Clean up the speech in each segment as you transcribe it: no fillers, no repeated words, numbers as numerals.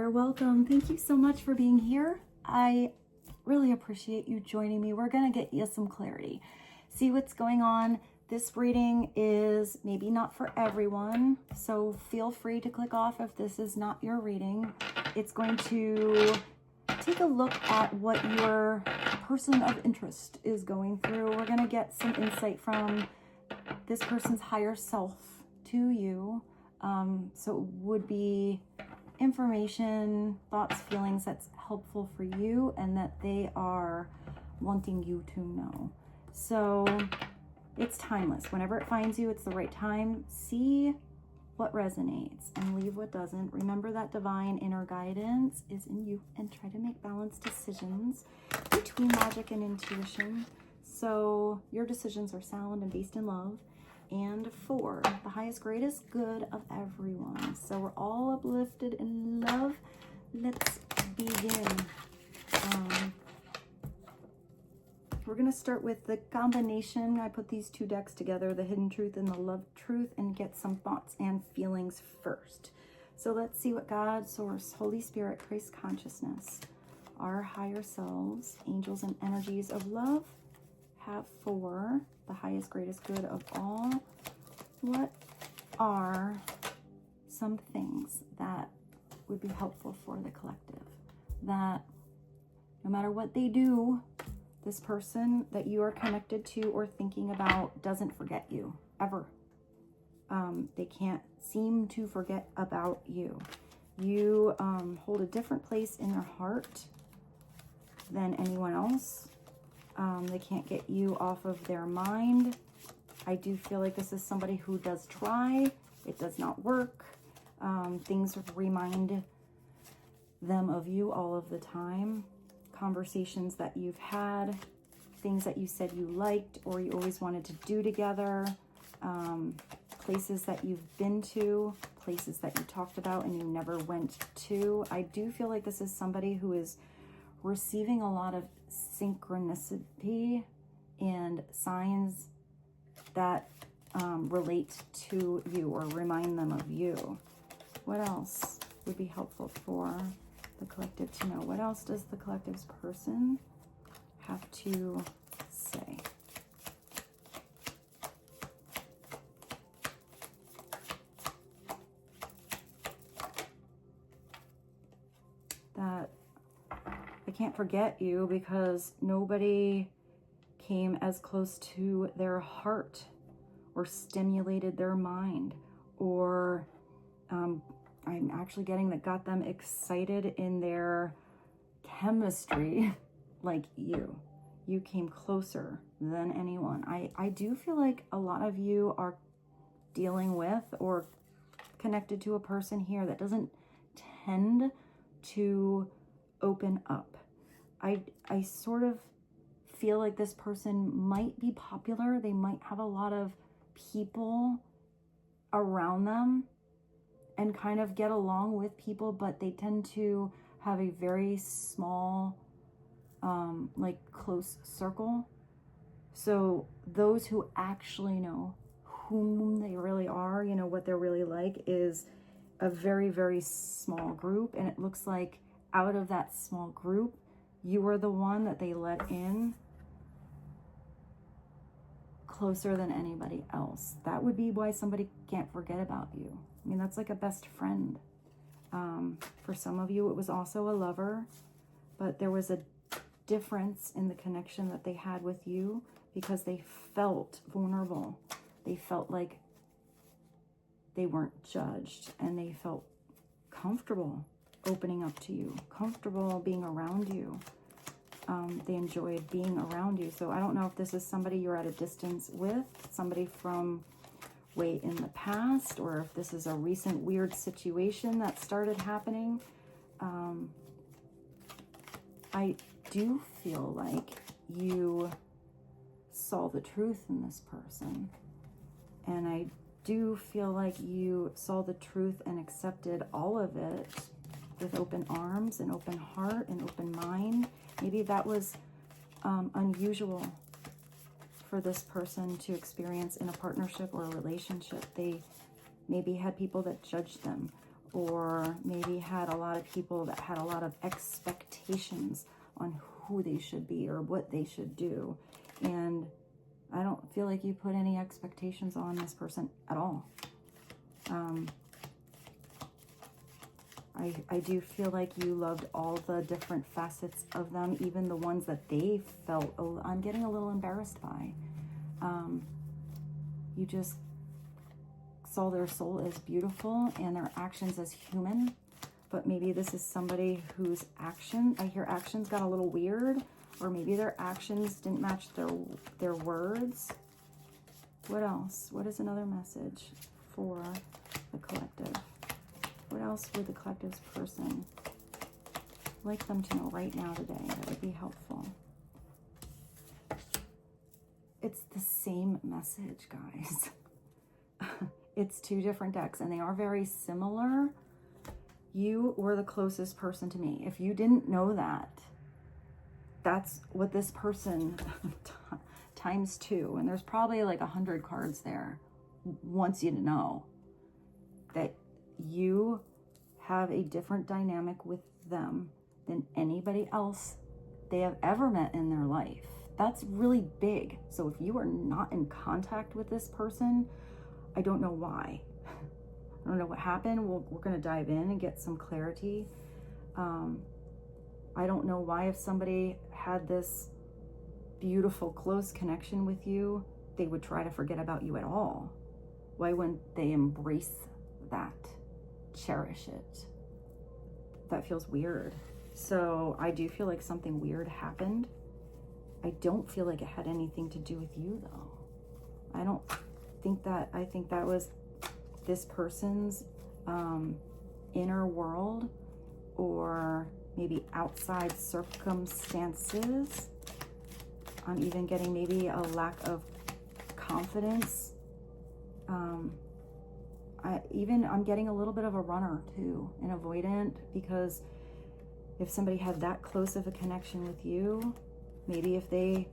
there. Welcome. Thank you so much for being here. I really appreciate you joining me. We're going to get you some clarity. See what's going on. This reading is maybe not for everyone, so feel free to click off if this is not your reading. It's going to take a look at what your person of interest is going through. We're going to get some insight from this person's higher self to you. So it would be information, thoughts, feelings that's helpful for you and that they are wanting you to know. So it's timeless. Whenever it finds you, it's the right time. See what resonates and leave what doesn't. Remember that divine inner guidance is in you, and try to make balanced decisions between logic and intuition. So your decisions are sound and based in love and for the highest, greatest good of everyone. So we're all uplifted in love. Let's begin. We're going to start with the combination. I put these two decks together, the hidden truth and the love truth, and get some thoughts and feelings first. So let's see what God, Source, Holy Spirit, Christ consciousness, our higher selves, angels and energies of love have for the highest, greatest good of all. What are some things that would be helpful for the collective? That no matter what they do, this person that you are connected to or thinking about doesn't forget you, ever. They can't seem to forget about you. You hold a different place in their heart than anyone else. They can't get you off of their mind. I do feel like this is somebody who does try. It does not work. Things remind them of you all of the time. Conversations that you've had, things that you said you liked or you always wanted to do together, places that you've been to, places that you talked about and you never went to. I do feel like this is somebody who is receiving a lot of synchronicity and signs that relate to you or remind them of you. What else would be helpful for the collective to know? What else does the collective's person have to say? That I can't forget you because nobody came as close to their heart or stimulated their mind, or I'm actually getting that got them excited in their chemistry like you. You came closer than anyone. I do feel like a lot of you are dealing with or connected to a person here that doesn't tend to open up. I sort of feel like this person might be popular. They might have a lot of people around them and kind of get along with people, but they tend to have a very small, like close circle. So those who actually know whom they really are, you know, what they're really like, is a very, very small group. And it looks like out of that small group, you are the one that they let in closer than anybody else. That would be why somebody can't forget about you. I mean, that's like a best friend. For some of you, it was also a lover, but there was a difference in the connection that they had with you because they felt vulnerable. They felt like they weren't judged, and they felt comfortable opening up to you, comfortable being around you. They enjoyed being around you. So I don't know if this is somebody you're at a distance with, somebody from way in the past, or if this is a recent weird situation that started happening. I do feel like you saw the truth in this person, and I do feel like you saw the truth and accepted all of it with open arms and open heart and open mind. Maybe that was unusual for this person to experience in a partnership or a relationship. They maybe had people that judged them, or maybe had a lot of people that had a lot of expectations on who they should be or what they should do. And I don't feel like you put any expectations on this person at all. I do feel like you loved all the different facets of them, even the ones that they felt, oh, I'm getting a little embarrassed by. You just saw their soul as beautiful and their actions as human. But maybe this is somebody whose I hear actions got a little weird, or maybe their actions didn't match their words. What else? What is another message for the collective? What else would the collective's person like them to know right now today that would be helpful? It's the same message, guys. It's two different decks, and they are very similar. You were the closest person to me. If you didn't know that, that's what this person times 2. And there's probably like 100 cards there. Wants you to know that you have a different dynamic with them than anybody else they have ever met in their life. That's really big. So if you are not in contact with this person, I don't know why. I don't know what happened. We're going to dive in and get some clarity. I don't know why, if somebody had this beautiful, close connection with you, they would try to forget about you at all. Why wouldn't they embrace that? Cherish it? That feels weird. So I do feel like something weird happened. I don't feel like it had anything to do with you, though. I don't think that. I think that was this person's inner world, or maybe outside circumstances. I'm even getting maybe a lack of confidence. I'm getting a little bit of a runner too, an avoidant, because if somebody had that close of a connection with you, maybe if they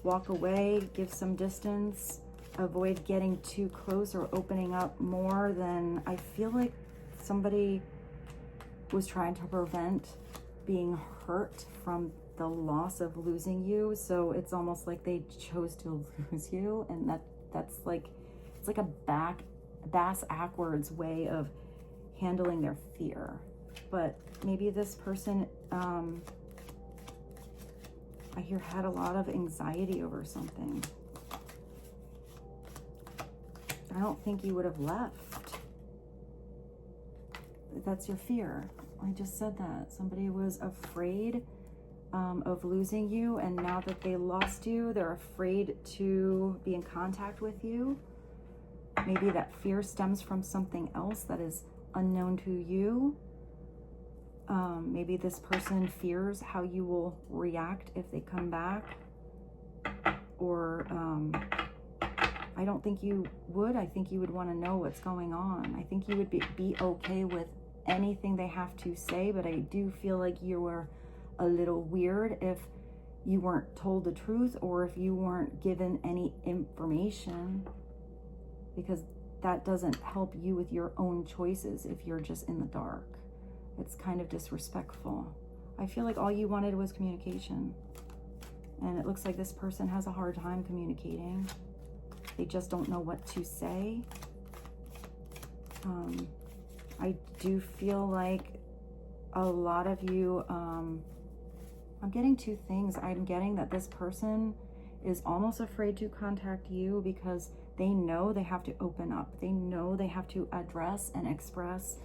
walk away, give some distance, avoid getting too close or opening up more, then I feel like somebody was trying to prevent being hurt from the loss of losing you. So it's almost like they chose to lose you, and that's like, it's like a backwards way of handling their fear. But maybe this person, I hear, had a lot of anxiety over something. I don't think you would have left. That's your fear. I just said that. Somebody was afraid of losing you, and now that they lost you, they're afraid to be in contact with you. Maybe that fear stems from something else that is unknown to you. Maybe this person fears how you will react if they come back. Or I don't think you would. I think you would want to know what's going on. I think you would be okay with anything they have to say, but I do feel like you were a little weird if you weren't told the truth, or if you weren't given any information, because that doesn't help you with your own choices if you're just in the dark. It's kind of disrespectful. I feel like all you wanted was communication, and it looks like this person has a hard time communicating. They just don't know what to say. I do feel like a lot of you, I'm getting two things. I'm getting that this person is almost afraid to contact you because they know they have to open up. They know they have to address and express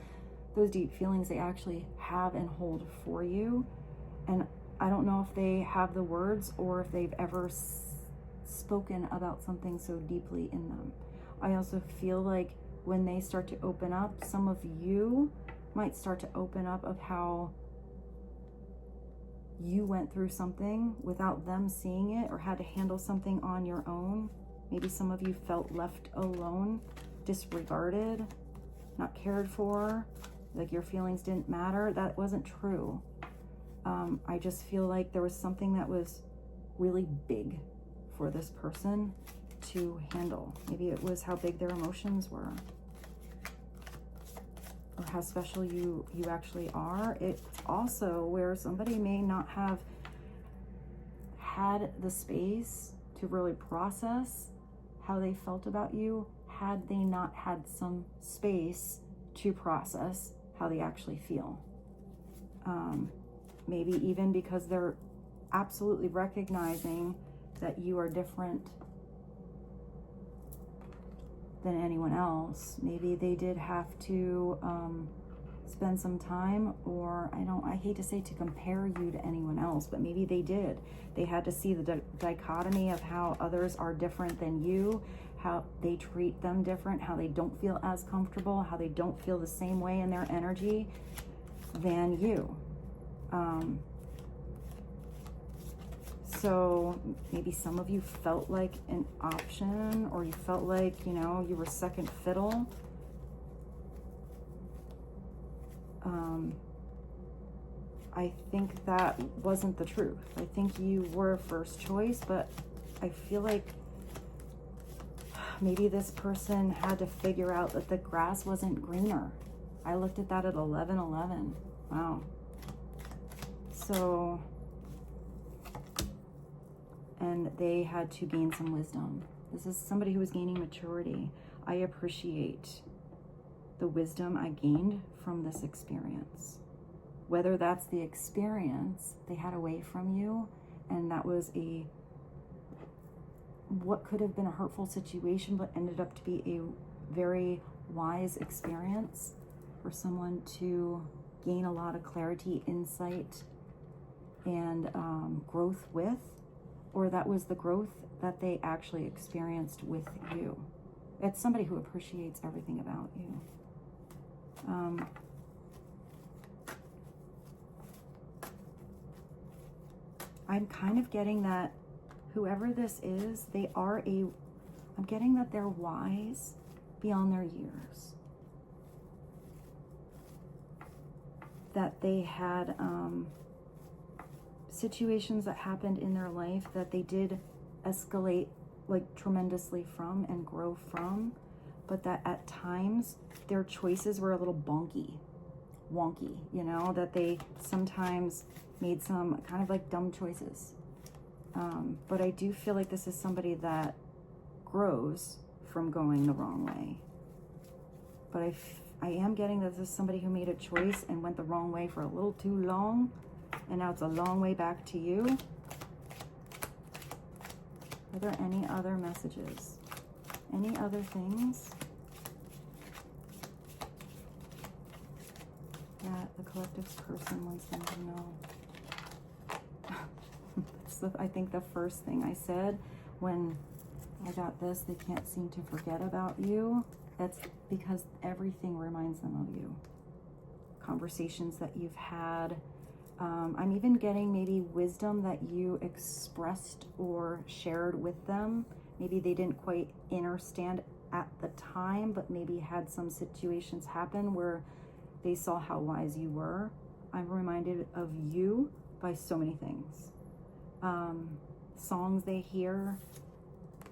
those deep feelings they actually have and hold for you. And I don't know if they have the words, or if they've ever spoken about something so deeply in them. I also feel like when they start to open up, some of you might start to open up of how you went through something without them seeing it, or had to handle something on your own. Maybe some of you felt left alone, disregarded, not cared for, like your feelings didn't matter. That wasn't true. I just feel like there was something that was really big for this person to handle. Maybe it was how big their emotions were. or how special you actually are. It's also where somebody may not have had the space to really process how they felt about you, had they not had some space to process how they actually feel. Maybe even because they're absolutely recognizing that you are different than anyone else. Maybe they did have to spend some time, or I hate to say to compare you to anyone else, but maybe they did. They had to see the dichotomy of how others are different than you, how they treat them different, how they don't feel as comfortable, how they don't feel the same way in their energy than you. So maybe some of you felt like an option, or you felt like, you were second fiddle. I think that wasn't the truth. I think you were first choice, but I feel like maybe this person had to figure out that the grass wasn't greener. I looked at that at 11:11. Wow. So, and they had to gain some wisdom. This is somebody who was gaining maturity. I appreciate the wisdom I gained from this experience. Whether that's the experience they had away from you, and that was what could have been a hurtful situation, but ended up to be a very wise experience for someone to gain a lot of clarity, insight, and growth with, or that was the growth that they actually experienced with you. It's somebody who appreciates everything about you. I'm kind of getting that whoever this is, I'm getting that they're wise beyond their years. That they had situations that happened in their life that they did escalate like tremendously from and grow from, but that at times their choices were a little wonky, that they sometimes made some kind of like dumb choices. But I do feel like this is somebody that grows from going the wrong way. But I am getting that this is somebody who made a choice and went the wrong way for a little too long, and now it's a long way back to you. Are there any other messages? Any other things that the collective's person wants them to know? I think the first thing I said when I got this, they can't seem to forget about you. That's because everything reminds them of you. Conversations that you've had. I'm even getting maybe wisdom that you expressed or shared with them. Maybe they didn't quite understand at the time, but maybe had some situations happen where they saw how wise you were. I'm reminded of you by so many things. Songs they hear.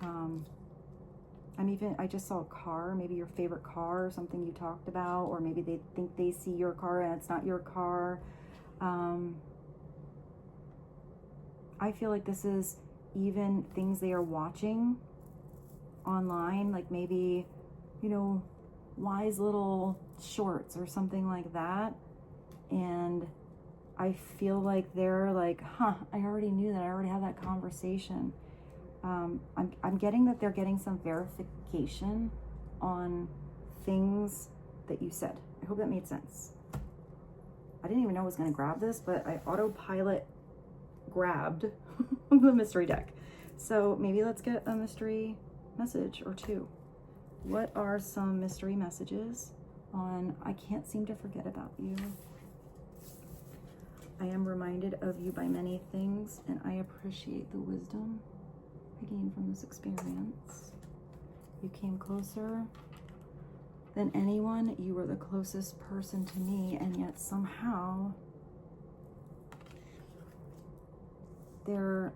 I just saw a car, maybe your favorite car or something you talked about, or maybe they think they see your car and it's not your car. I feel like this is even things they are watching online, like maybe, wise little shorts or something like that. And I feel like they're like, I already knew that. I already had that conversation. I'm getting that they're getting some verification on things that you said. I hope that made sense. I didn't even know I was going to grab this, but I autopilot grabbed the mystery deck. So maybe let's get a mystery message or two. What are some mystery messages on I can't seem to forget about you? I am reminded of you by many things, and I appreciate the wisdom I gained from this experience. You came closer than anyone. You were the closest person to me, and yet somehow they're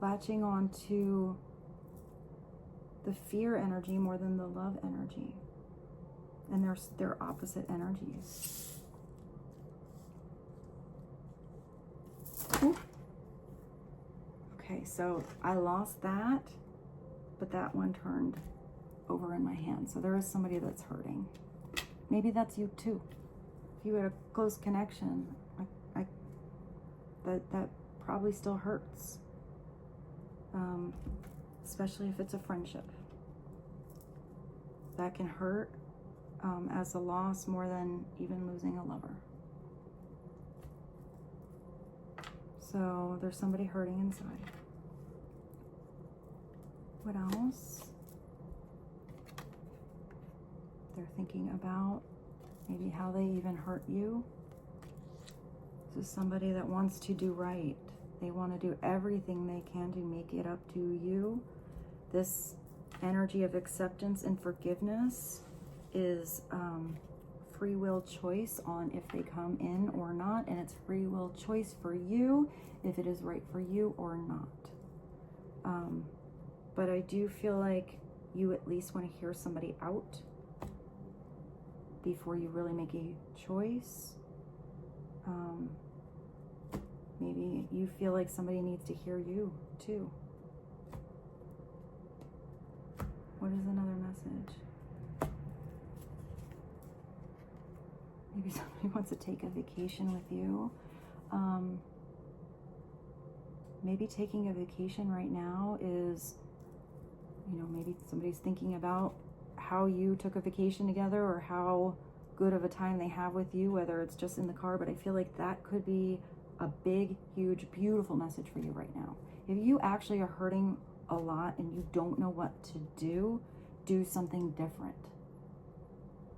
latching on to the fear energy more than the love energy. And they're opposite energies. Ooh. Okay, so I lost that, but that one turned over in my hand. So there is somebody that's hurting. Maybe that's you too. If you had a close connection, that probably still hurts. Especially if it's a friendship. That can hurt as a loss more than even losing a lover. So there's somebody hurting inside. What else? They're thinking about maybe how they even hurt you. This is somebody that wants to do right. They want to do everything they can to make it up to you. This energy of acceptance and forgiveness is free will choice on if they come in or not, and it's free will choice for you if it is right for you or not. But I do feel like you at least want to hear somebody out before you really make a choice. Maybe you feel like somebody needs to hear you too. What is another message? Maybe somebody wants to take a vacation with you. Maybe taking a vacation right now is, maybe somebody's thinking about how you took a vacation together or how good of a time they have with you, whether it's just in the car, but I feel like that could be a big, huge, beautiful message for you right now. If you actually are hurting a lot and you don't know what to do something different.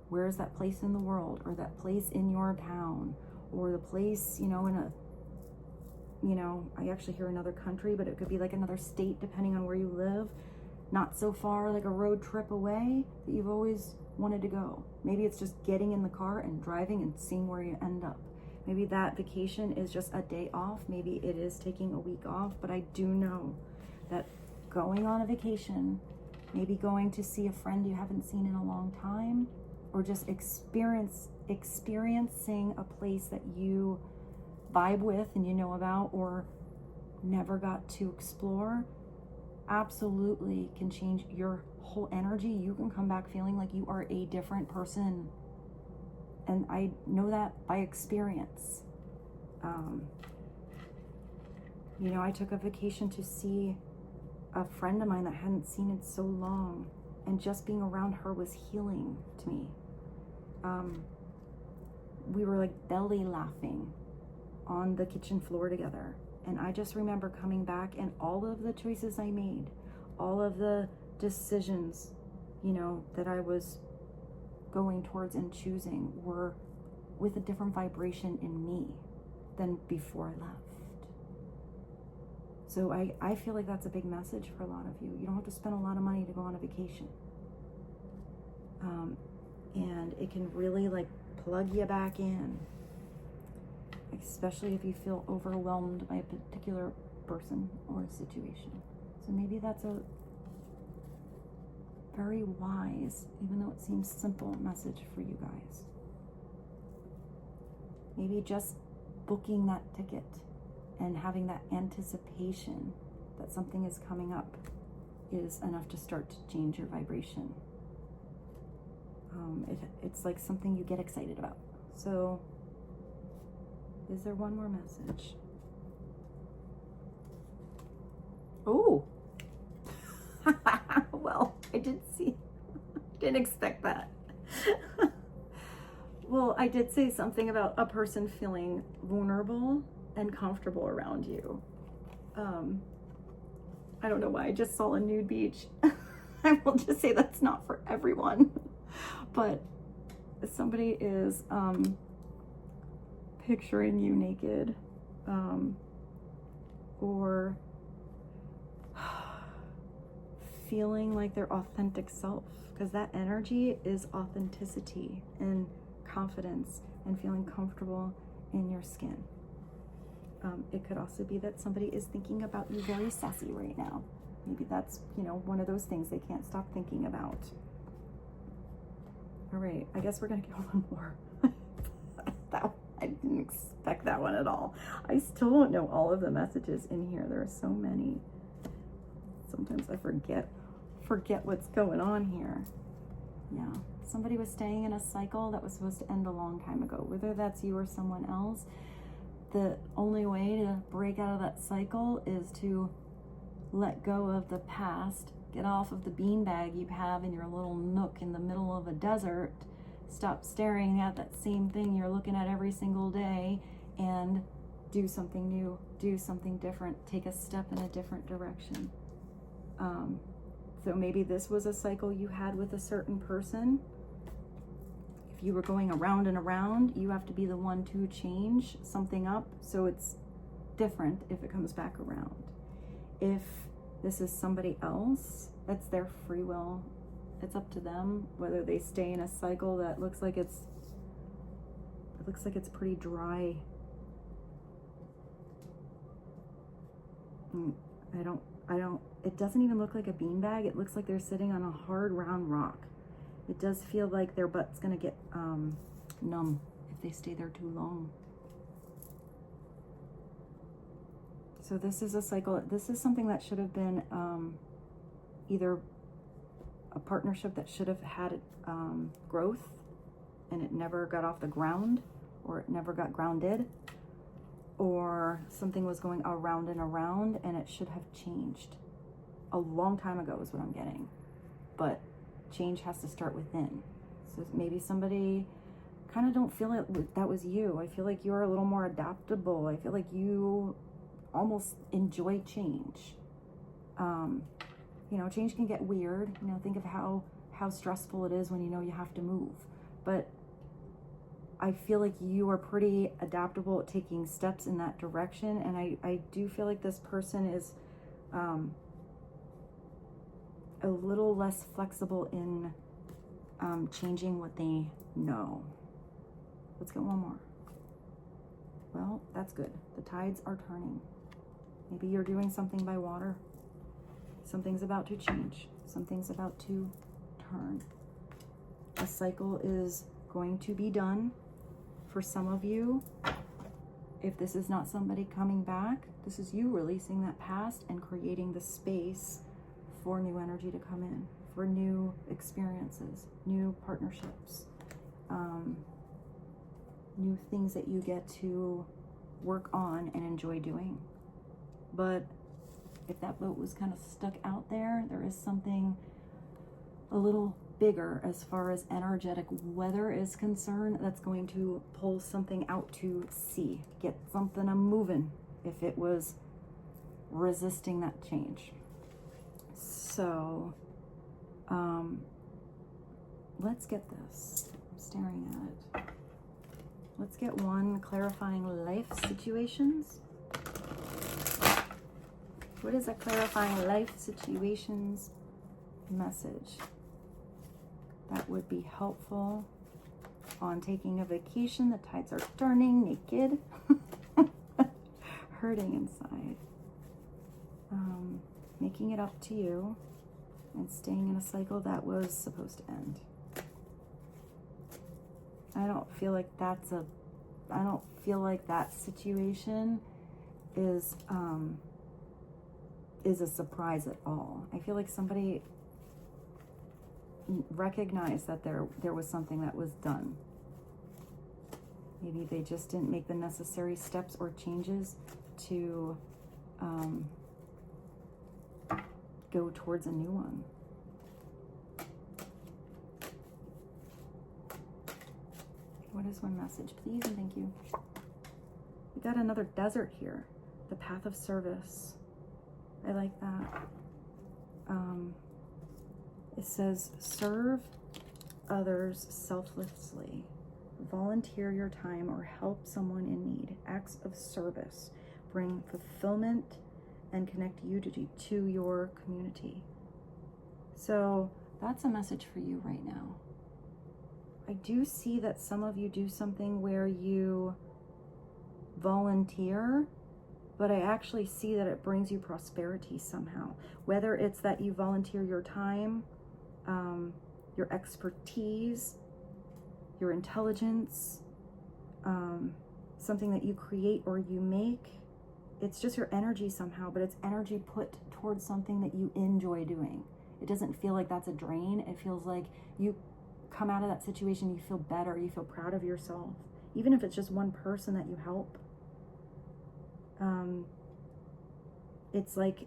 Where is that place in the world, or that place in your town, or the place, in a, I actually hear another country, but it could be like another state depending on where you live, not so far, like a road trip away that you've always wanted to go. Maybe it's just getting in the car and driving and seeing where you end up. Maybe that vacation is just a day off. Maybe it is taking a week off, but I do know that going on a vacation, maybe going to see a friend you haven't seen in a long time, or just experiencing a place that you vibe with and you know about or never got to explore, absolutely can change your whole energy. You can come back feeling like you are a different person. And I know that by experience. I took a vacation to see a friend of mine that I hadn't seen in so long, and just being around her was healing to me. We were like belly laughing on the kitchen floor together. And I just remember coming back and all of the choices I made, all of the decisions, that I was going towards and choosing were with a different vibration in me than before I left. So I feel like that's a big message for a lot of you. You don't have to spend a lot of money to go on a vacation. And it can really plug you back in, especially if you feel overwhelmed by a particular person or a situation. So maybe that's a very wise, even though it seems simple, message for you guys. Maybe just booking that ticket and having that anticipation that something is coming up is enough to start to change your vibration. It's like something you get excited about. So, is there one more message? Oh! Well, I did see. Didn't expect that. Well, I did say something about a person feeling vulnerable and comfortable around you. I don't know why I just saw a nude beach. I will just say that's not for everyone. But somebody is picturing you naked, or feeling like their authentic self, because that energy is authenticity and confidence and feeling comfortable in your skin. It could also be that somebody is thinking about you very sassy right now. Maybe that's, one of those things they can't stop thinking about. All right, I guess we're gonna get one more. I didn't expect that one at all. I still don't know all of the messages in here. There are so many. Sometimes I forget what's going on here. Yeah, somebody was staying in a cycle that was supposed to end a long time ago. Whether that's you or someone else, the only way to break out of that cycle is to let go of the past, get off of the beanbag you have in your little nook in the middle of a desert, stop staring at that same thing you're looking at every single day, and do something new, do something different, take a step in a different direction. So maybe this was a cycle you had with a certain person. If you were going around and around, you have to be the one to change something up so it's different if it comes back around. If this is somebody else, that's their free will. It's up to them whether they stay in a cycle that looks like it's pretty dry. It doesn't even look like a beanbag. It looks like they're sitting on a hard round rock. It does feel like their butt's gonna get numb if they stay there too long. So this is a cycle. This is something that should have been either a partnership that should have had growth and it never got off the ground, or it never got grounded, or something was going around and around and it should have changed a long time ago is what I'm getting. But change has to start within. So maybe somebody kind of don't feel like that was you. I feel like you're a little more adaptable. I feel like you almost enjoy change. You know, change can get weird. You know, think of how stressful it is when you know you have to move. But I feel like you are pretty adaptable at taking steps in that direction. And I do feel like this person is a little less flexible in changing what they know. Let's get one more. Well, that's good. The tides are turning. Maybe you're doing something by water. Something's about to change. Something's about to turn. A cycle is going to be done. For some of you, if this is not somebody coming back, this is you releasing that past and creating the space for new energy to come in, for new experiences, new partnerships, new things that you get to work on and enjoy doing. But if that boat was kind of stuck out there, there is something a little bigger as far as energetic weather is concerned that's going to pull something out to sea, get something moving if it was resisting that change. So let's get this. I'm staring at it. Let's get one clarifying life situations. What is a clarifying life situations message that would be helpful on taking a vacation? The tides are turning, naked, hurting inside, making it up to you, and staying in a cycle that was supposed to end. I don't feel like that situation is a surprise at all. I feel like somebody recognized that there was something that was done. Maybe they just didn't make the necessary steps or changes to go towards a new one. What is one message, please, and thank you. We got another desert here. The path of service. I like that. It says, serve others selflessly. Volunteer your time or help someone in need. Acts of service bring fulfillment and connect you to your community. So that's a message for you right now. I do see that some of you do something where you volunteer, but I actually see that it brings you prosperity somehow. Whether it's that you volunteer your time, your expertise, your intelligence, something that you create or you make. It's just your energy somehow, but it's energy put towards something that you enjoy doing. It doesn't feel like that's a drain. It feels like you come out of that situation, you feel better, you feel proud of yourself. Even if it's just one person that you help. It's like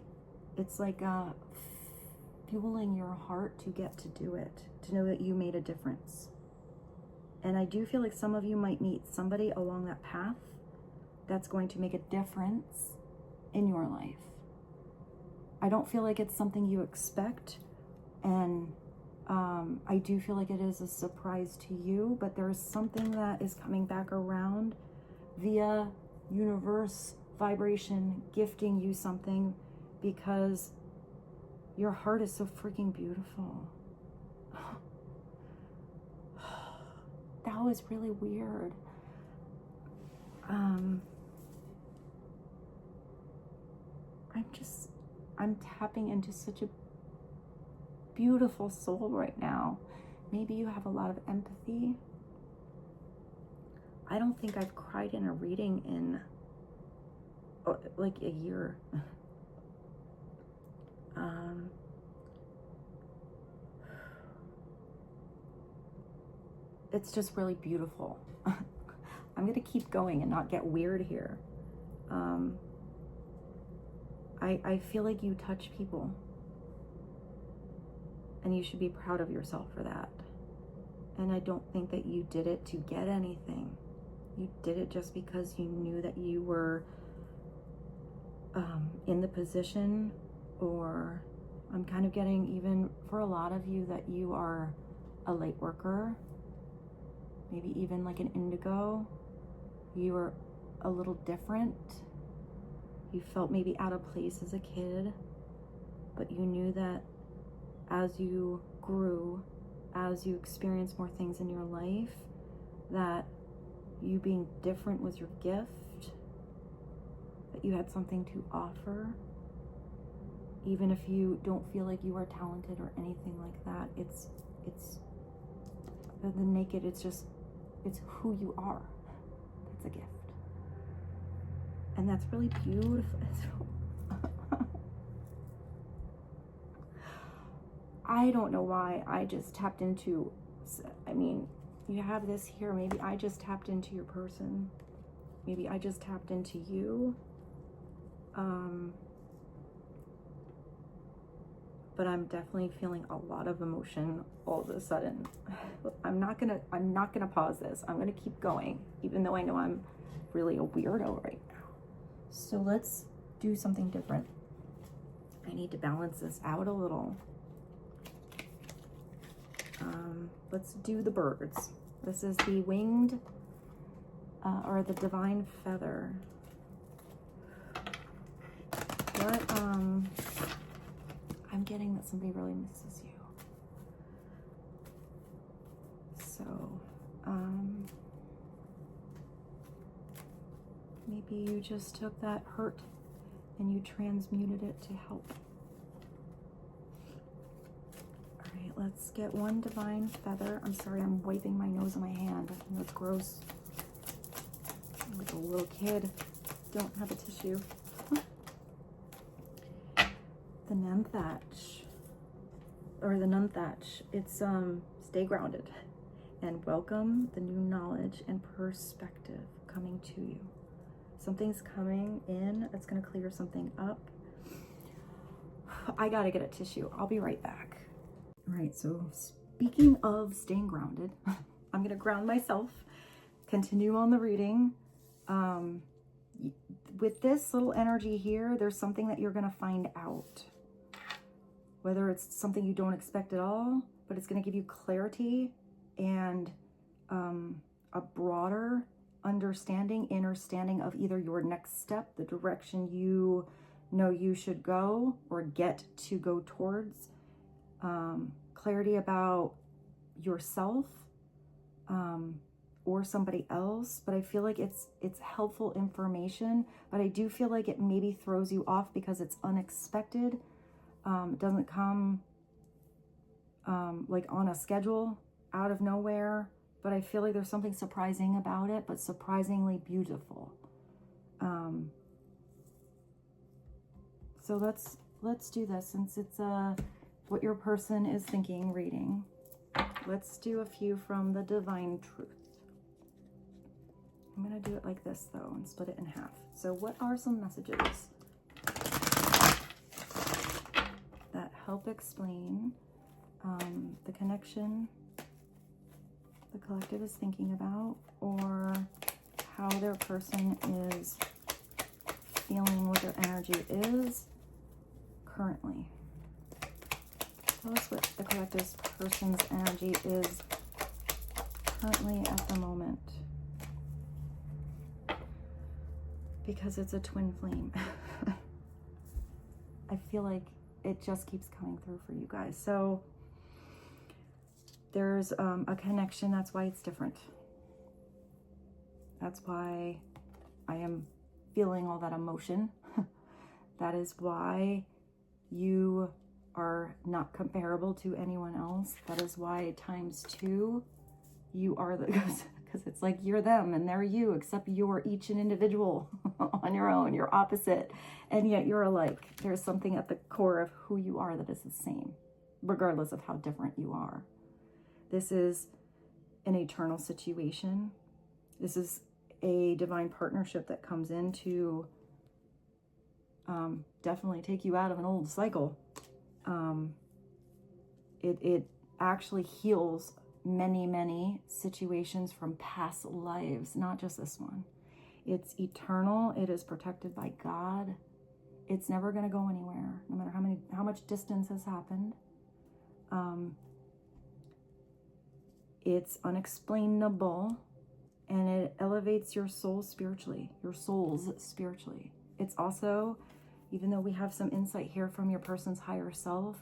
fueling your heart to get to do it, to know that you made a difference. And I do feel like some of you might meet somebody along that path that's going to make a difference in your life. I don't feel like it's something you expect, and I do feel like it is a surprise to you, but there's something that is coming back around via universe vibration gifting you something, because your heart is so freaking beautiful. That was really weird. I'm tapping into such a beautiful soul right now. Maybe you have a lot of empathy. I don't think I've cried in a reading in like a year. It's just really beautiful. I'm gonna keep going and not get weird here. I feel like you touch people, and you should be proud of yourself for that. And I don't think that you did it to get anything. You did it just because you knew that you were in the position, or I'm kind of getting, even for a lot of you, that you are a light worker, maybe even like an indigo. You were a little different. You felt maybe out of place as a kid, but you knew that as you grew, as you experienced more things in your life, that you being different was your gift, that you had something to offer. Even if you don't feel like you are talented or anything like that, it's the naked, it's who you are. That's a gift. And that's really beautiful. I don't know why I just tapped into, I mean, you have this here. Maybe I just tapped into your person. Maybe I just tapped into you. But I'm definitely feeling a lot of emotion all of a sudden. I'm not gonna pause this. I'm gonna keep going, even though I know I'm really a weirdo right now. So let's do something different. I need to balance this out a little. Let's do the birds. This is the winged, or the divine feather. What, I'm getting that somebody really misses you. So, maybe you just took that hurt and you transmuted it to help. All right, let's get one divine feather. I'm sorry, I'm wiping my nose on my hand. I know it's gross. I'm like a little kid. Don't have a tissue. The nun thatch, or the nun thatch. It's stay grounded and welcome the new knowledge and perspective coming to you. Something's coming in that's going to clear something up. I gotta get a tissue. I'll be right back. All right, so speaking of staying grounded, I'm going to ground myself, continue on the reading. With this little energy here, there's something that you're going to find out. Whether it's something you don't expect at all, but it's going to give you clarity and a broader understanding, understanding of either your next step, the direction you know you should go or get to go towards, clarity about yourself or somebody else. But I feel like it's helpful information, but I do feel like it maybe throws you off because it's unexpected. It doesn't come like on a schedule out of nowhere. but I feel like there's something surprising about it, but surprisingly beautiful. So let's do this, since it's what your person is thinking reading. Let's do a few from the Divine Truth. I'm going to do it like this, though, and split it in half. So what are some messages that help explain the connection the collective is thinking about, or how their person is feeling, what their energy is currently? Tell us what the collective's person's energy is currently at the moment. Because it's a twin flame. I feel like it just keeps coming through for you guys. So there's a connection. That's why it's different. That's why I am feeling all that emotion. That is why you are not comparable to anyone else. That is why ×2 you are the, because it's like you're them and they're you, except you're each an individual on your own. You're opposite, and yet you're alike. There's something at the core of who you are that is the same, regardless of how different you are. This is an eternal situation. This is a divine partnership that comes in to definitely take you out of an old cycle. It actually heals many situations from past lives, not just this one. It's eternal. It is protected by God. It's never going to go anywhere, no matter how much distance has happened. It's unexplainable, and it elevates your soul spiritually, your souls spiritually. It's also, even though we have some insight here from your person's higher self,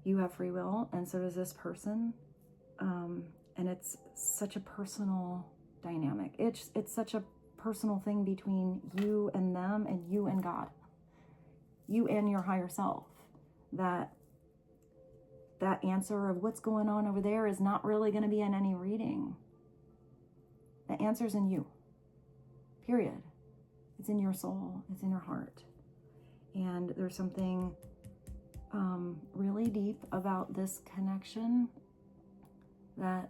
you have free will, and so does this person. And it's such a personal dynamic. It's such a personal thing between you and them, and you and God, you and your higher self. That answer of what's going on over there is not really going to be in any reading. The answer's in you, period. It's in your soul. It's in your heart. And there's something really deep about this connection that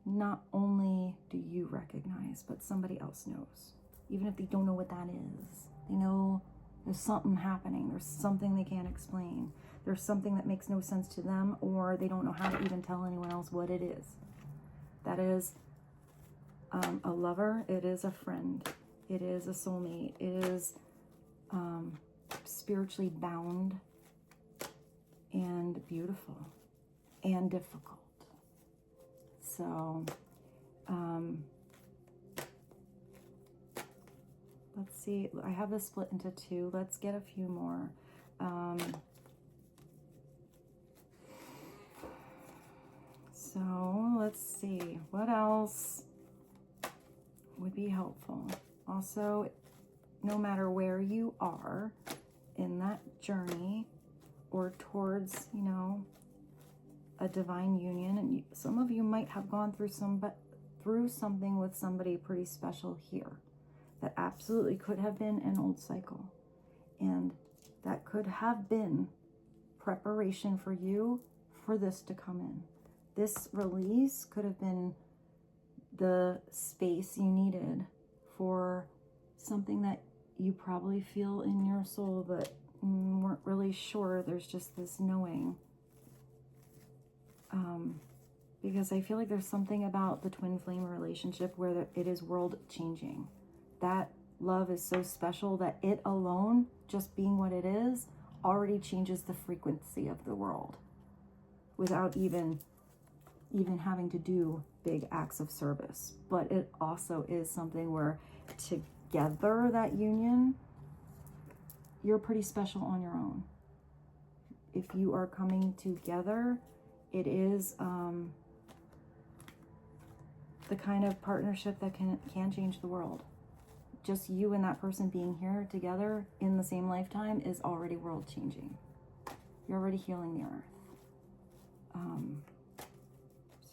not only do you recognize, but somebody else knows. Even if they don't know what that is. They know there's something happening. There's something they can't explain. There's something that makes no sense to them, or they don't know how to even tell anyone else what it is. That is a lover. It is a friend. It is a soulmate. It is spiritually bound and beautiful and difficult. So let's see. I have this split into two. Let's get a few more. So let's see. What else would be helpful? Also, no matter where you are in that journey or towards, a divine union, and some of you might have gone through something with somebody pretty special here that absolutely could have been an old cycle, and that could have been preparation for you for this to come in. This release could have been the space you needed for something that you probably feel in your soul, but weren't really sure. There's just this knowing. Because I feel like there's something about the twin flame relationship where it is world changing. That love is so special that it alone, just being what it is, already changes the frequency of the world without even having to do big acts of service. But it also is something where together, that union, you're pretty special on your own. If you are coming together, it is the kind of partnership that can change the world. Just you and that person being here together in the same lifetime is already world changing. You're already healing the earth.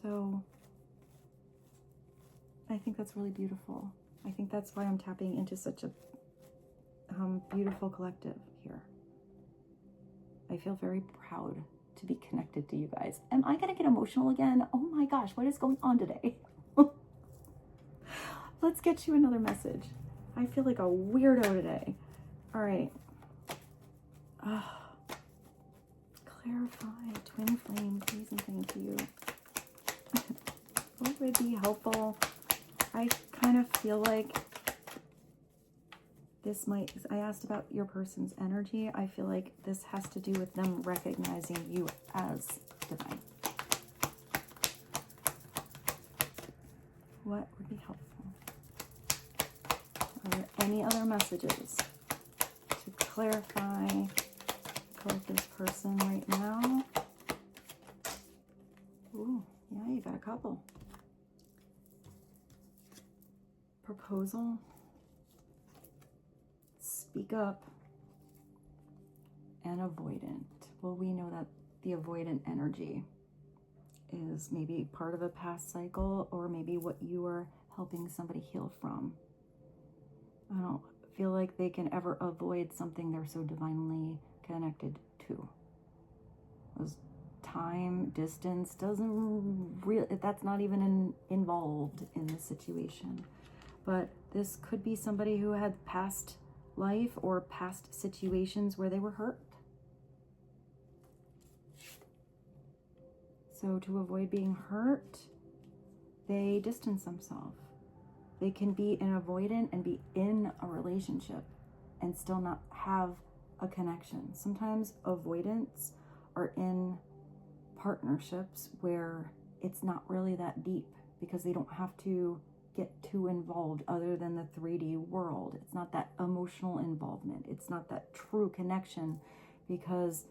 So I think that's really beautiful. I think that's why I'm tapping into such a beautiful collective here. I feel very proud to be connected to you guys. Am I gonna get emotional again? Oh my gosh, what is going on today? Let's get you another message. I feel like a weirdo today. All right. Clarify, twin flame, please and thank you. What would be helpful? I kind of feel like this might, I asked about your person's energy. I feel like this has to do with them recognizing you as divine. What would be helpful? Are there any other messages to clarify this person right now? Ooh, yeah, you got a couple. Proposal. Speak up. And avoidant. Well, we know that the avoidant energy is maybe part of a past cycle, or maybe what you are helping somebody heal from. I don't feel like they can ever avoid something they're so divinely connected to. Those time, distance doesn't really, that's not even involved in this situation. But this could be somebody who had past life or past situations where they were hurt. So to avoid being hurt, they distance themselves. They can be an avoidant and be in a relationship and still not have a connection. Sometimes avoidants are in partnerships where it's not really that deep because they don't have to get too involved other than the 3D world. It's not that emotional involvement. It's not that true connection, because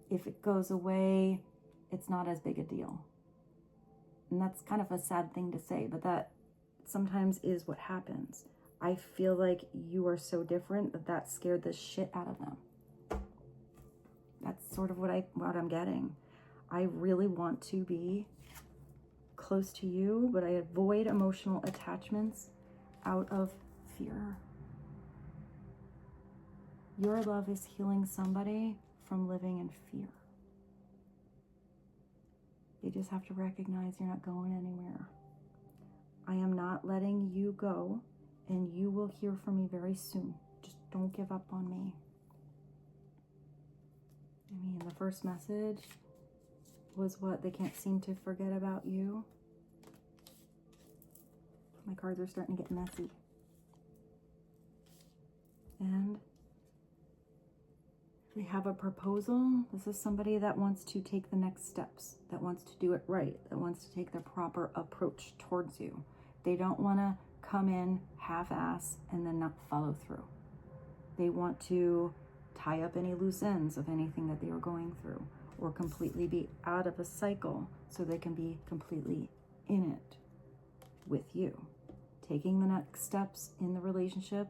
if it goes away, it's not as big a deal. And that's kind of a sad thing to say, but that sometimes is what happens. I feel like you are so different that scared the shit out of them. That's sort of what I'm getting. I really want to be close to you, but I avoid emotional attachments out of fear. Your love is healing somebody from living in fear. They just have to recognize you're not going anywhere. I am not letting you go, and you will hear from me very soon. Just don't give up on me. I mean, the first message was what? They can't seem to forget about you. My cards are starting to get messy. And we have a proposal. This is somebody that wants to take the next steps, that wants to do it right, that wants to take the proper approach towards you. They don't want to come in half-ass and then not follow through. They want to tie up any loose ends of anything that they were going through, or completely be out of a cycle so they can be completely in it with you. Taking the next steps in the relationship.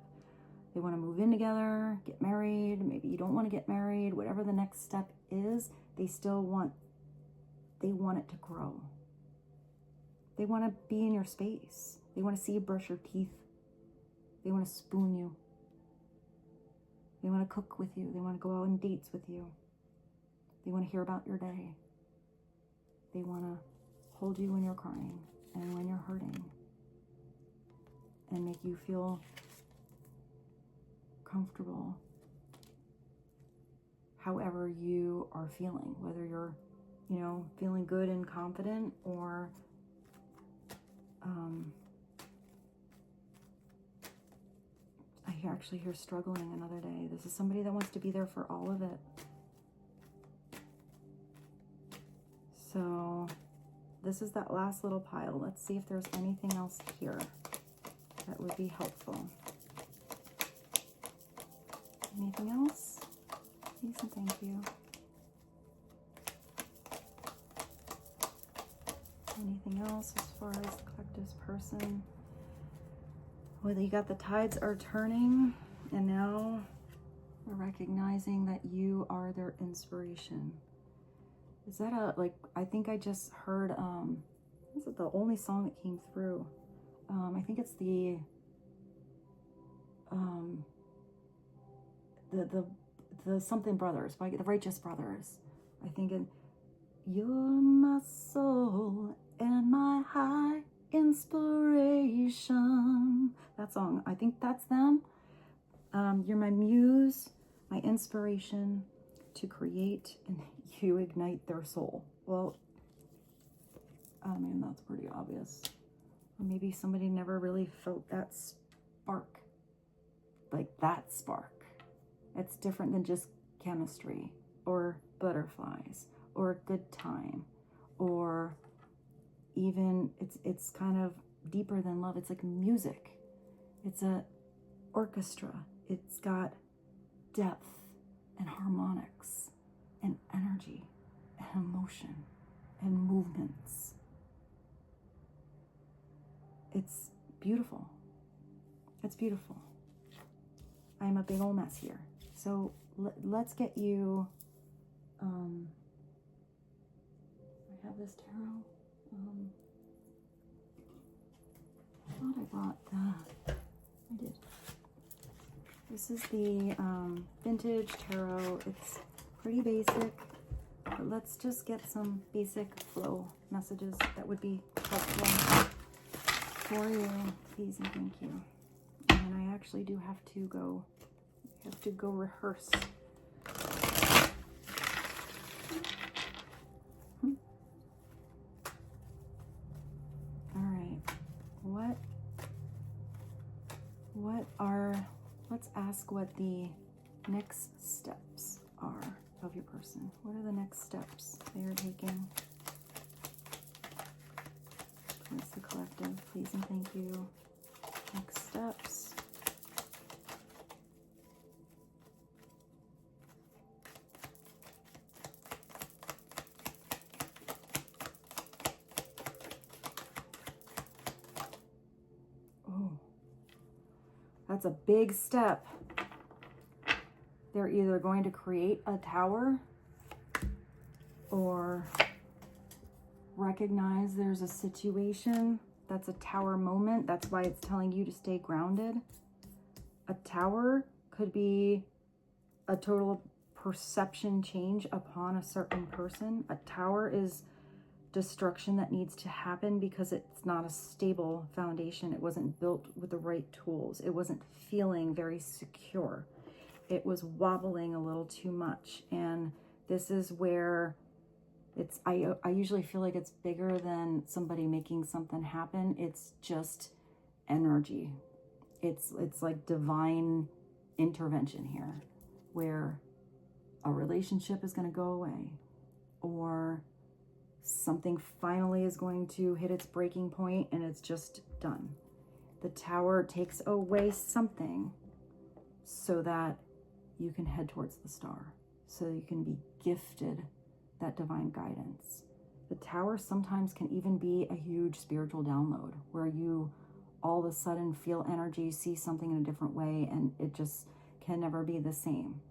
They want to move in together, get married. Maybe you don't want to get married. Whatever the next step is, they still want, they want it to grow. They want to be in your space. They want to see you brush your teeth. They want to spoon you. They want to cook with you. They want to go out on dates with you. They want to hear about your day. They want to hold you when you're crying and when you're hurting, and make you feel comfortable however you are feeling, whether you're, feeling good and confident, or I actually hear struggling another day. This is somebody that wants to be there for all of it. So this is that last little pile. Let's see if there's anything else here that would be helpful. Anything else? Please and thank you. Anything else as far as the collective's person? Well, you got the tides are turning, and now we're recognizing that you are their inspiration. Is that I think I just heard This is the only song that came through. I think it's the something brothers, by the Rightous brothers. I think you're my soul and my high inspiration. That song, I think that's them. You're my muse, my inspiration to create, and you ignite their soul. Well, I mean, that's pretty obvious. Or maybe somebody never really felt that spark. Like that spark. It's different than just chemistry or butterflies or a good time, or even it's kind of deeper than love. It's like music. It's a orchestra. It's got depth and harmonics and energy and emotion and movements. It's beautiful. It's beautiful. I'm a big old mess here. So let's get you, I have this tarot. I thought I brought I did. This is the vintage tarot. It's pretty basic, but let's just get some basic flow messages that would be helpful for you. Please and thank you. And I actually do have to go rehearse. All right. Let's ask what the next steps are of your person. What are the next steps they are taking? Towards the collective, please and thank you. Next steps. Oh, that's a big step. They're either going to create a tower or recognize there's a situation that's a tower moment. That's why it's telling you to stay grounded. A tower could be a total perception change upon a certain person. A tower is destruction that needs to happen because it's not a stable foundation. It wasn't built with the right tools. It wasn't feeling very secure. It was wobbling a little too much. And this is where I usually feel like it's bigger than somebody making something happen. It's just energy. It's like divine intervention here, where a relationship is going to go away, or something finally is going to hit its breaking point and it's just done. The tower takes away something so that you can head towards the star, so you can be gifted that divine guidance. The tower sometimes can even be a huge spiritual download where you all of a sudden feel energy, see something in a different way, and it just can never be the same.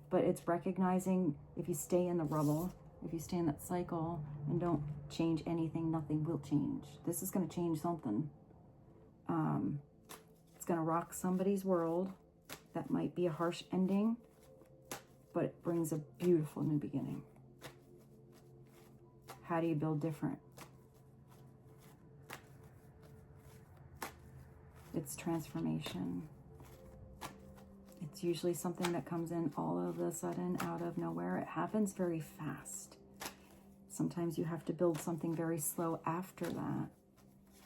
But it's recognizing if you stay in the rubble, if you stay in that cycle and don't change anything, nothing will change. This is going to change something. It's going to rock somebody's world. That might be a harsh ending, but it brings a beautiful new beginning. How do you build different? It's transformation. It's usually something that comes in all of a sudden out of nowhere. It happens very fast. Sometimes you have to build something very slow after that.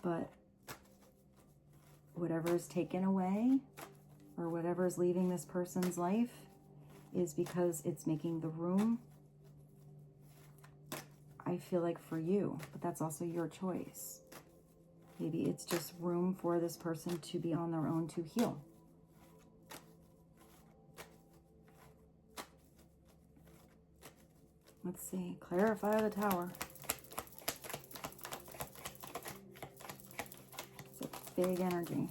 But whatever is taken away or whatever is leaving this person's life is because it's making the room, I feel like, for you, but that's also your choice. Maybe it's just room for this person to be on their own to heal. Let's see, clarify the tower. It's a big energy.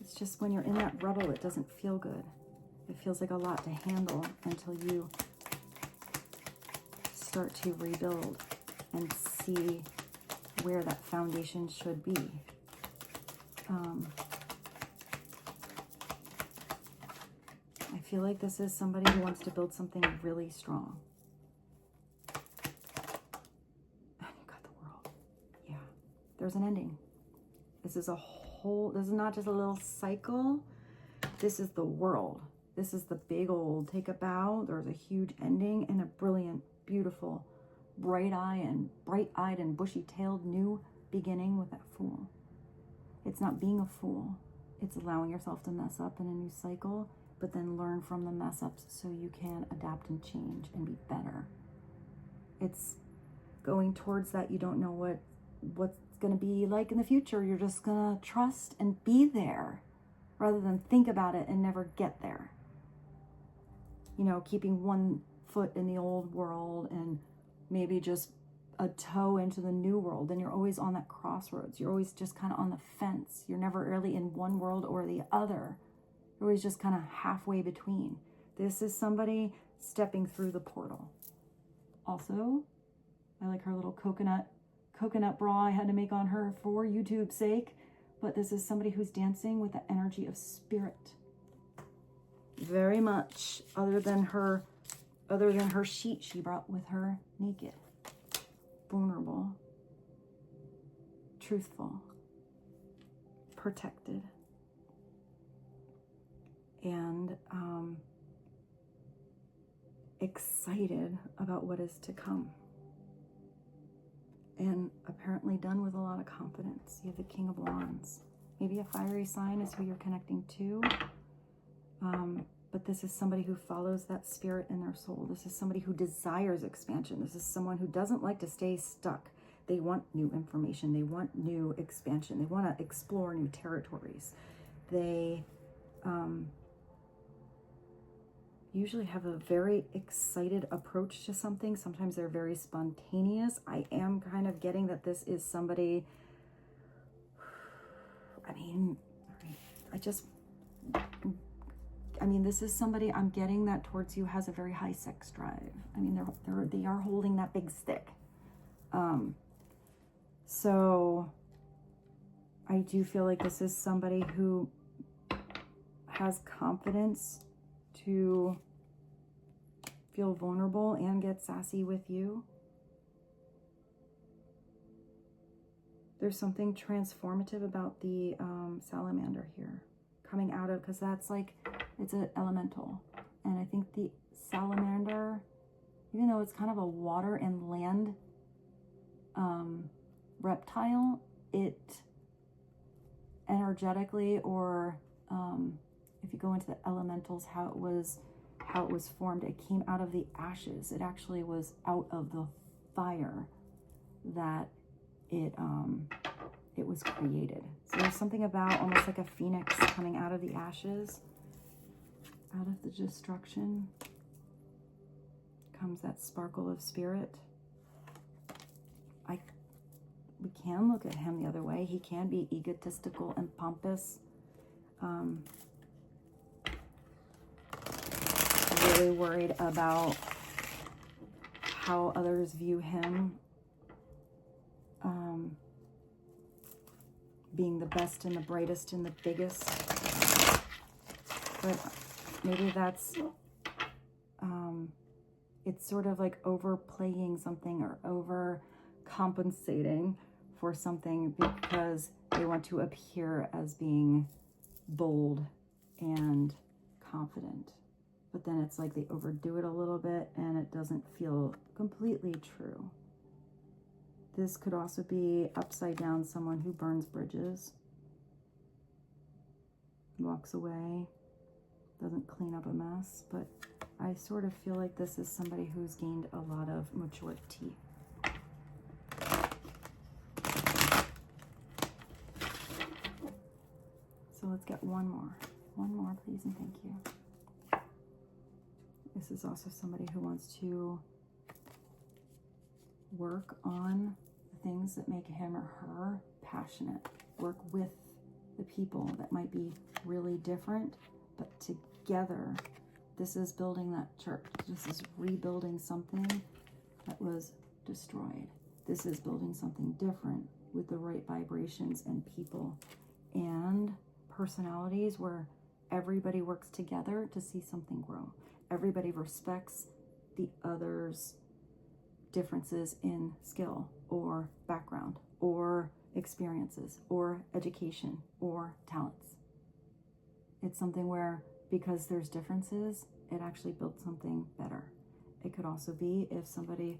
It's just when you're in that rubble, it doesn't feel good. It feels like a lot to handle until you start to rebuild and see where that foundation should be. I feel like this is somebody who wants to build something really strong. And you got the world. Yeah, there's an ending. This is a whole, this is not just a little cycle. This is the world. This is the big old take a bow. There's a huge ending and a brilliant, beautiful, bright-eyed and bushy-tailed new beginning with that Fool. It's not being a fool. It's allowing yourself to mess up in a new cycle, but then learn from the mess ups so you can adapt and change and be better. It's going towards that. You don't know what's going to be like in the future. You're just going to trust and be there rather than think about it and never get there. You know, keeping one foot in the old world and maybe just a toe into the new world. And you're always on that crossroads. You're always just kind of on the fence. You're never really in one world or the other. You're always just kind of halfway between. This is somebody stepping through the portal. Also, I like her little coconut bra I had to make on her for YouTube's sake. But this is somebody who's dancing with the energy of spirit. Very much, other than her sheet she brought with her, naked, vulnerable, truthful, protected, and excited about what is to come. And apparently done with a lot of confidence. You have the King of Wands. Maybe a fiery sign is who you're connecting to. But this is somebody who follows that spirit in their soul. This is somebody who desires expansion. This is someone who doesn't like to stay stuck. They want new information. They want new expansion. They want to explore new territories. They usually have a very excited approach to something. Sometimes they're very spontaneous. I am kind of getting that this is somebody, this is somebody I'm getting that towards you has a very high sex drive. I mean, they are holding that big stick. So I do feel like this is somebody who has confidence to feel vulnerable and get sassy with you. There's something transformative about the salamander here coming out of, because that's like, it's an elemental. And I think the salamander, even though it's kind of a water and land reptile, it energetically, or if you go into the elementals, how it was formed, it came out of the ashes. It actually was out of the fire that it was created. So there's something about almost like a phoenix coming out of the ashes, out of the destruction comes that sparkle of spirit. We can look at him the other way. He can be egotistical and pompous. Really worried about how others view him. Being the best and the brightest and the biggest. But maybe that's, it's sort of like overplaying something or overcompensating for something because they want to appear as being bold and confident. But then it's like they overdo it a little bit and it doesn't feel completely true. This could also be upside down, someone who burns bridges, walks away, doesn't clean up a mess. But I sort of feel like this is somebody who's gained a lot of maturity. So let's get one more. One more, please, and thank you. This is also somebody who wants to work on the things that make him or her passionate. Work with the people that might be really different, but together, this is building that church. This is rebuilding something that was destroyed. This is building something different with the right vibrations and people and personalities where everybody works together to see something grow. Everybody respects the other's differences in skill or background or experiences or education or talents. It's something where, because there's differences, it actually builds something better. It could also be if somebody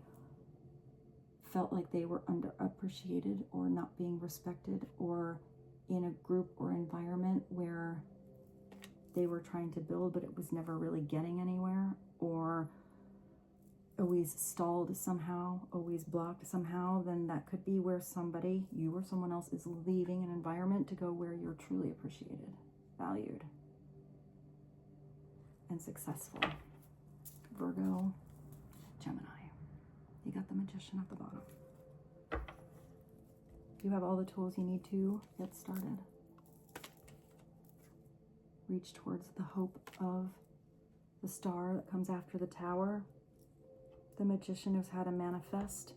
felt like they were underappreciated or not being respected, or in a group or environment where they were trying to build but it was never really getting anywhere, or always stalled somehow, always blocked somehow, then that could be where somebody, you or someone else, is leaving an environment to go where you're truly appreciated, valued, and successful. Virgo, Gemini. You got the Magician at the bottom. You have all the tools you need to get started. Reach towards the hope of the star that comes after the Tower. The Magician knows how to manifest.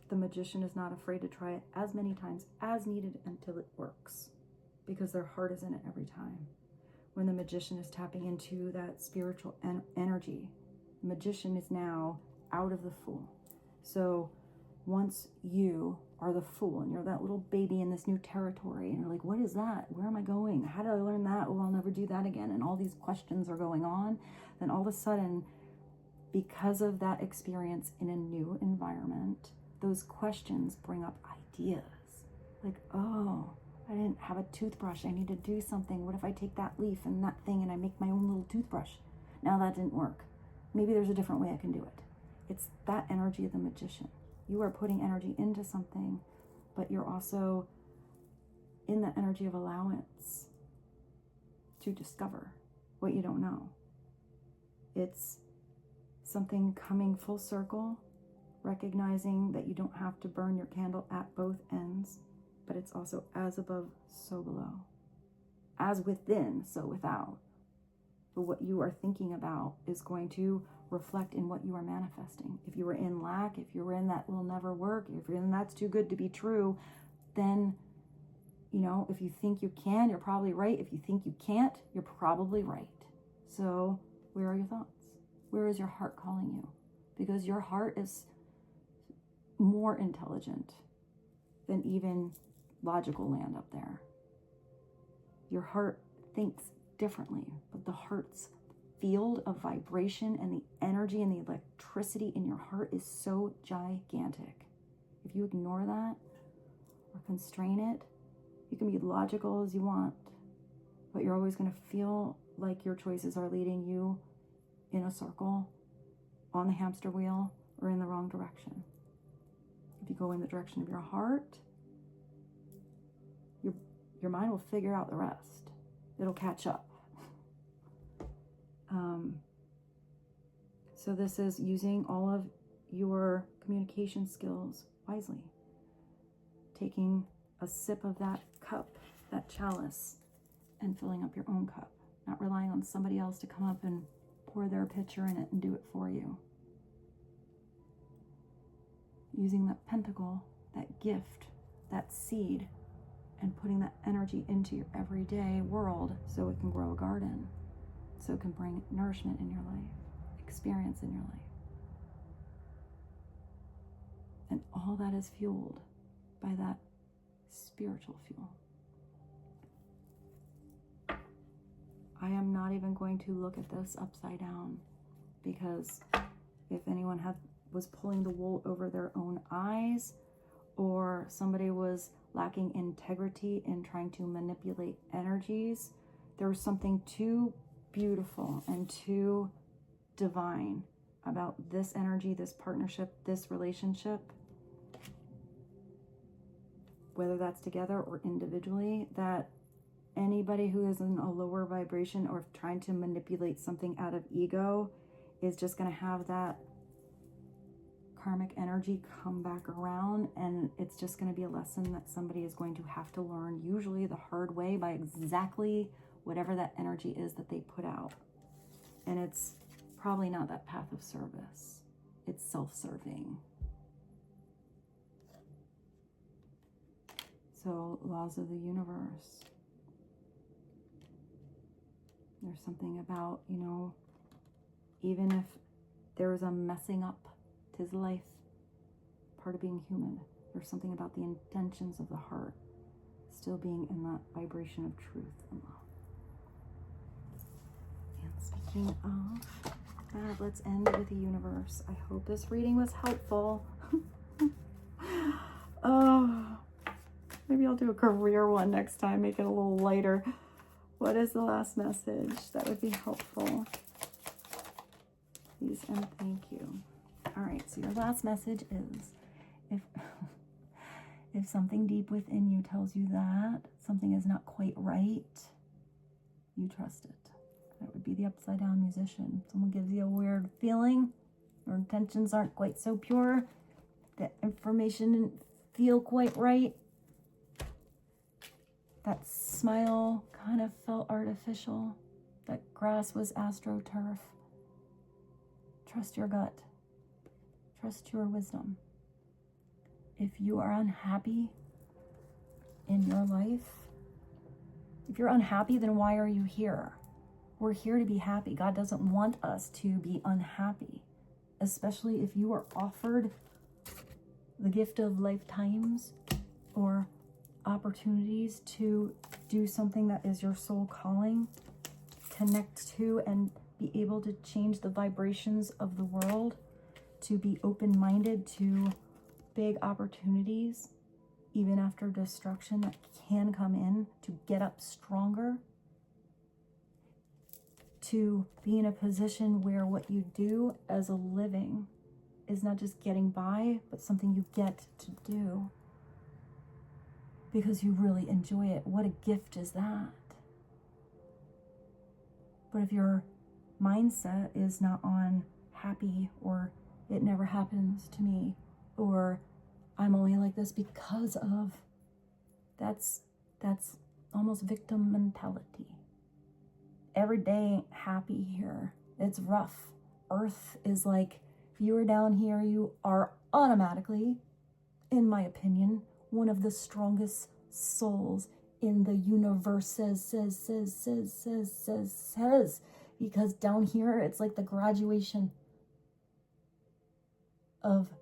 The Magician is not afraid to try it as many times as needed until it works, because their heart is in it every time. When the Magician is tapping into that spiritual energy, the Magician is now out of the Fool. So once you are the Fool and you're that little baby in this new territory and you're like, what is that? Where am I going? How did I learn that? Oh, I'll never do that again. And all these questions are going on. Then all of a sudden, because of that experience in a new environment, those questions bring up ideas. Like, oh, I didn't have a toothbrush. I need to do something. What if I take that leaf and that thing and I make my own little toothbrush? Now that didn't work. Maybe there's a different way I can do it. It's that energy of the Magician. You are putting energy into something, but you're also in the energy of allowance to discover what you don't know. It's something coming full circle, recognizing that you don't have to burn your candle at both ends, but it's also as above, so below. As within, so without. But what you are thinking about is going to reflect in what you are manifesting. If you were in lack, if you were in that will never work, if you're in that's too good to be true, then, you know, if you think you can, you're probably right. If you think you can't, you're probably right. So where are your thoughts? Where is your heart calling you? Because your heart is more intelligent than even logical land up there. Your heart thinks differently, but the heart's field of vibration and the energy and the electricity in your heart is so gigantic. If you ignore that or constrain it, you can be logical as you want, but you're always going to feel like your choices are leading you in a circle, on the hamster wheel, or in the wrong direction. If you go in the direction of your heart, your mind will figure out the rest. It'll catch up. So this is using all of your communication skills wisely. Taking a sip of that cup, that chalice, and filling up your own cup. Not relying on somebody else to come up and pour their pitcher in it and do it for you. Using that pentacle, that gift, that seed, and putting that energy into your everyday world so it can grow a garden, so it can bring nourishment in your life, experience in your life. And all that is fueled by that spiritual fuel. I am not even going to look at this upside down, because if anyone was pulling the wool over their own eyes, or somebody was lacking integrity in trying to manipulate energies, there was something too beautiful and too divine about this energy, this partnership, this relationship, whether that's together or individually, that anybody who is in a lower vibration or trying to manipulate something out of ego is just going to have that karmic energy come back around, and it's just going to be a lesson that somebody is going to have to learn, usually the hard way, by exactly whatever that energy is that they put out. And it's probably not that path of service. it's self-serving. So, laws of the universe. There's something about, you know, even if there's a messing up, 'tis life, part of being human. There's something about the intentions of the heart still being in that vibration of truth and love. And speaking of that, let's end with the universe. I hope this reading was helpful. Oh, maybe I'll do a career one next time, make it a little lighter. What is the last message? That would be helpful. Please and thank you. All right, so your last message is, if something deep within you tells you that something is not quite right, you trust it. That would be the upside down musician. Someone gives you a weird feeling, your intentions aren't quite so pure, the information didn't feel quite right, that smile kind of felt artificial, that grass was astroturf. Trust your gut. Trust your wisdom. If you are unhappy in your life, if you're unhappy, then why are you here? We're here to be happy. God doesn't want us to be unhappy, especially if you are offered the gift of lifetimes or opportunities to do something that is your soul calling, connect to and be able to change the vibrations of the world, to be open-minded to big opportunities, even after destruction that can come in, to get up stronger, to be in a position where what you do as a living is not just getting by, but something you get to do because you really enjoy it. What a gift is that? But if your mindset is not on happy, or it never happens to me, or I'm only like this because of, that's almost victim mentality. Every day ain't happy here. It's rough. Earth is like, if you are down here, you are automatically, in my opinion, one of the strongest souls in the universe. Says. Because down here, it's like the graduation of,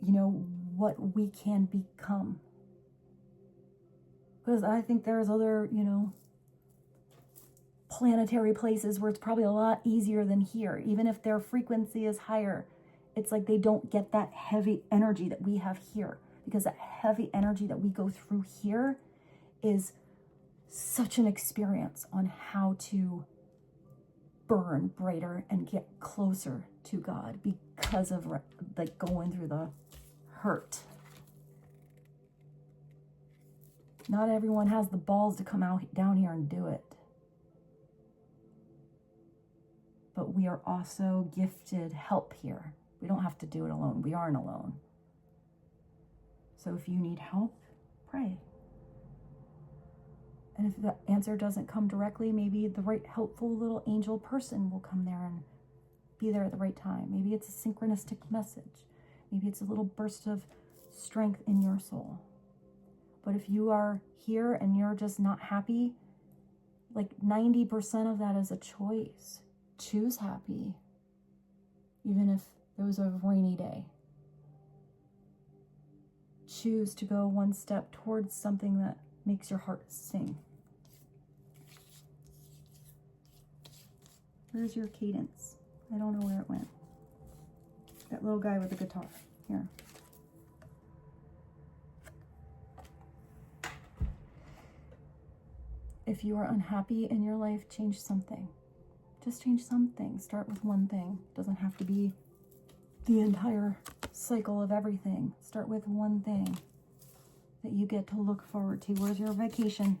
you know, what we can become. Because I think there's other, you know, planetary places where it's probably a lot easier than here. Even if their frequency is higher, it's like they don't get that heavy energy that we have here. Because that heavy energy that we go through here is such an experience on how to burn brighter and get closer to God because of like going through the hurt. Not everyone has the balls to come out down here and do it. But we are also gifted help here. We don't have to do it alone. We aren't alone. So if you need help, pray. And if the answer doesn't come directly, maybe the right helpful little angel person will come there and be there at the right time. Maybe it's a synchronistic message. Maybe it's a little burst of strength in your soul. But if you are here and you're just not happy, like 90% of that is a choice. Choose happy, even if there was a rainy day. Choose to go one step towards something that makes your heart sing. Where's your cadence? I don't know where it went. That little guy with the guitar. Here. If you are unhappy in your life, change something. Just change something. Start with one thing. It doesn't have to be the entire cycle of everything. Start with one thing that you get to look forward to. Where's your vacation?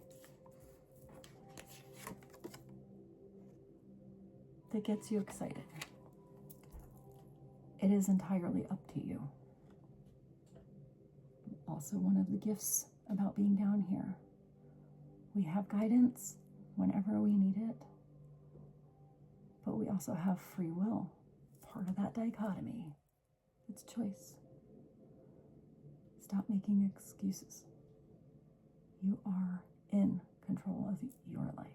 That gets you excited. It is entirely up to you. Also, one of the gifts about being down here, we have guidance whenever we need it, but we also have free will, part of that dichotomy. It's choice. Stop making excuses. You are in control of your life.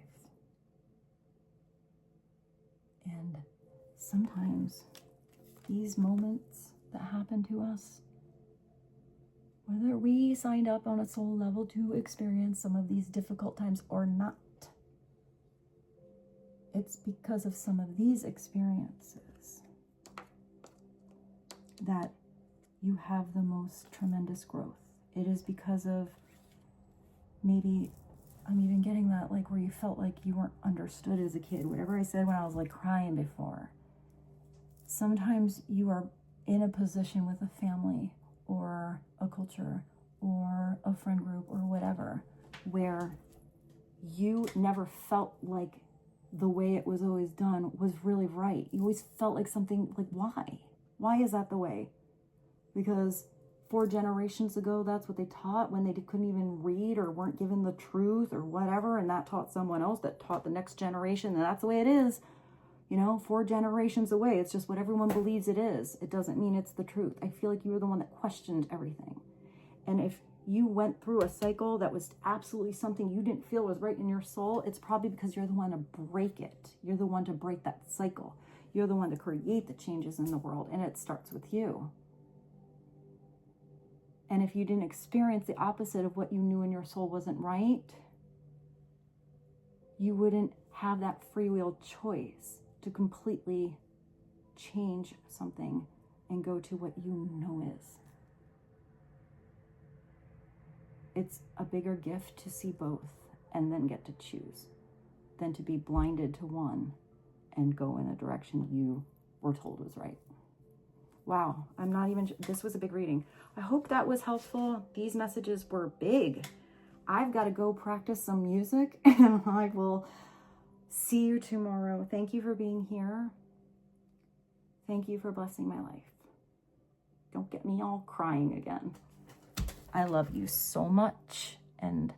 And sometimes these moments that happen to us, whether we signed up on a soul level to experience some of these difficult times or not, it's because of some of these experiences that you have the most tremendous growth. It is because of, maybe I'm even getting that, like, where you felt like you weren't understood as a kid, whatever I said when I was like crying before. Sometimes you are in a position with a family or a culture or a friend group or whatever, where you never felt like the way it was always done was really right. You always felt like something, like, why? Why is that the way? Because 4 generations ago, that's what they taught when they couldn't even read or weren't given the truth or whatever, and that taught someone else that taught the next generation, and that's the way it is. 4 generations away, it's just what everyone believes it is. It doesn't mean it's the truth. I feel like you were the one that questioned everything. And if you went through a cycle that was absolutely something you didn't feel was right in your soul, it's probably because you're the one to break it. You're the one to break that cycle. You're the one to create the changes in the world, and it starts with you. And if you didn't experience the opposite of what you knew in your soul wasn't right, you wouldn't have that free will choice to completely change something and go to what you know is. It's a bigger gift to see both and then get to choose than to be blinded to one and go in a direction you were told was right. Wow, this was a big reading. I hope that was helpful. These messages were big. I've got to go practice some music, and I will see you tomorrow. Thank you for being here. Thank you for blessing my life. Don't get me all crying again. I love you so much, and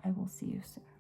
I will see you soon.